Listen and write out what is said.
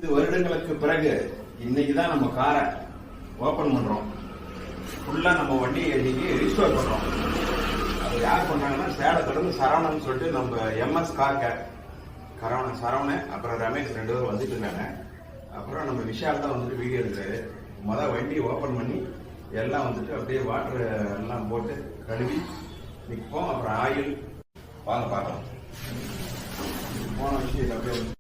5 வருடங்களுக்கு பிறகு இன்னைக்குதான் நம்ம காரை ஓபன் பண்றோம். ஃபுல்லா நம்ம வண்டியை இன்னைக்கு ரீஸ்டோர் பண்றோம். அது யார் பண்றாங்கன்னா சேலத்துல சரவணன் சொல்லிட்டு நம்ம எம்எஸ் கார் கேர் சரவணன் அப்புறம் ரமேஷ் 2 பேரும் வந்துட்டு இருக்காங்க. அப்புறம் நம்ம விஷால் தான் வந்துட்டு வீடியோ எடுக்கிறாரு. வண்டி ஓபன் பண்ணி எல்லாம் வந்துட்டு அப்படியே வாட்டர் எல்லாம் போட்டு கழுவி நிற்போம். அப்புறம் ஆயில் வாங்க பார்க்கலாம். போன விஷயம் அப்படியே